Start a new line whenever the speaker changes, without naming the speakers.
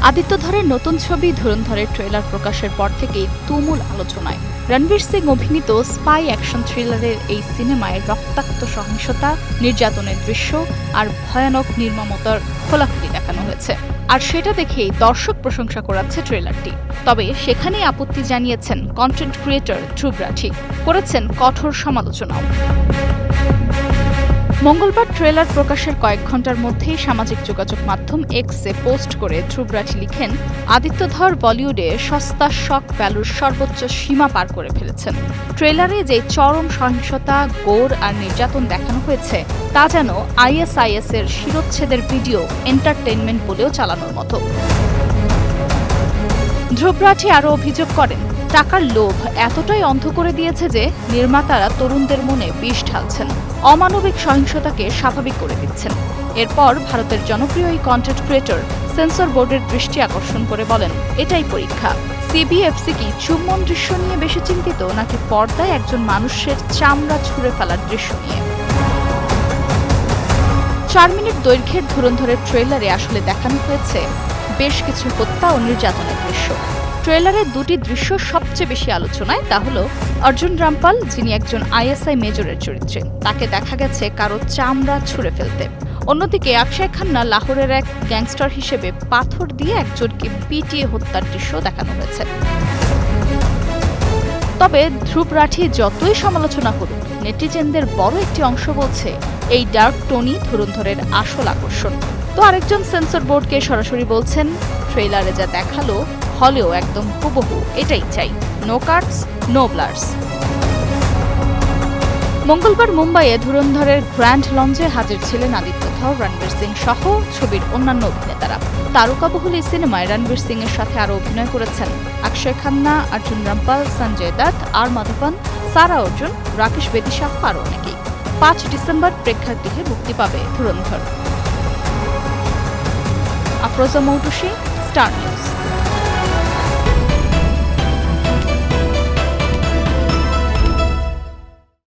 আদিত্য ধরের নতুন ছবি ধুরন্ধরের ট্রেলার প্রকাশের পর থেকেই তুমুল আলোচনায়। রণবীর সিং অভিনীত স্পাই অ্যাকশন থ্রিলারের এই সিনেমায় রক্তাক্ত সহিংসতা, নির্যাতনের দৃশ্য আর ভয়ানক নির্মমতার খোলাখুলি দেখানো হয়েছে। আর সেটা দেখেই দর্শক প্রশংসা করাচ্ছে ট্রেলারটি। তবে সেখানেই আপত্তি জানিয়েছেন কন্টেন্ট ক্রিয়েটর ধ্রুব রাঠি, করেছেন কঠোর সমালোচনাও। মঙ্গলবার ট্রেলার প্রকাশের কয়েক ঘণ্টার মধ্যেই সামাজিক যোগাযোগ মাধ্যম এক্সে পোস্ট করে ধ্রুব রাঠি লিখেন, আদিত্য ধর বলিউডে সস্তা শক ভ্যালুর সর্বোচ্চ সীমা পার করে ফেলেছেন। ট্রেলারে যে চরম সহিংসতা, গোর আর নির্যাতন দেখানো হয়েছে তা যেন ISIS এর শিরোচ্ছেদের ভিডিও এন্টারটেইনমেন্ট বলেও চালানোর মতো। ধ্রুব রাঠি আরও অভিযোগ করেন, টাকার লোভ এতটাই অন্ধ করে দিয়েছে যে নির্মাতারা তরুণদের মনে বিষ ঢালছেন, অমানবিক সহিংসতাকে স্বাভাবিক করে দিচ্ছেন। এরপর ভারতের জনপ্রিয় এই কন্টেন্ট ক্রিয়েটর সেন্সর বোর্ডের দৃষ্টি আকর্ষণ করে বলেন, এটাই পরীক্ষা। CBFC কি চুম্বন দৃশ্য নিয়ে বেশি চিন্তিত নাকি পর্দায় একজন মানুষের চামড়া ছুঁড়ে ফেলার দৃশ্য নিয়ে? 4 মিনিট দৈর্ঘ্যের ধুরন্ধরের ট্রেলারে আসলে দেখানো হয়েছে বেশ কিছু হত্যা ও নির্যাতনের দৃশ্য। ট্রেলারের দুটি দৃশ্য সবচেয়ে বেশি আলোচনায়, তা হল অর্জুন রামপাল, যিনি একজন ISI মেজরের চরিত্রে, তাকে দেখা গেছে কারো চামড়া ছুঁড়ে ফেলতে। অন্যদিকে অক্ষয় খান্না লাহোরের এক গ্যাংস্টার হিসেবে পাথর দিয়ে একজনকে পিটিয়ে হত্যার দৃশ্য দেখানো হয়েছে। তবে ধ্রুব রাঠি যতই সমালোচনা করুক, নেটিজেনদের বড় একটি অংশ বলছে এই ডার্ক টোনই ধুরন্ধরের আসল আকর্ষণ। তো আরেকজন সেন্সর বোর্ডকে সরাসরি বলছেন, ট্রেলারে যা দেখালো হলেও একদম হুবহু এটাই চাই, নো কাটস, নো ব্লার্স। মঙ্গলবার মুম্বাইয়ে ধুরন্ধরের গ্র্যান্ড লঞ্চে হাজির ছিলেন আদিত্য ধর, রণবীর সিং সহ ছবির অন্যান্য অভিনেতারা। তারকাবহুল এই সিনেমায় রণবীর সিং এর সাথে আরও অভিনয় করেছেন অক্ষয় খান্না, অর্জুন রামপাল, সঞ্জয় দত্ত, আর মাধবন, সারা অর্জুন, রাকেশ বেদি সহ আরও অনেকেই। 5 ডিসেম্বর প্রেক্ষাগৃহে মুক্তি পাবে ধুরন্ধর। Afroza Moutushi, star news.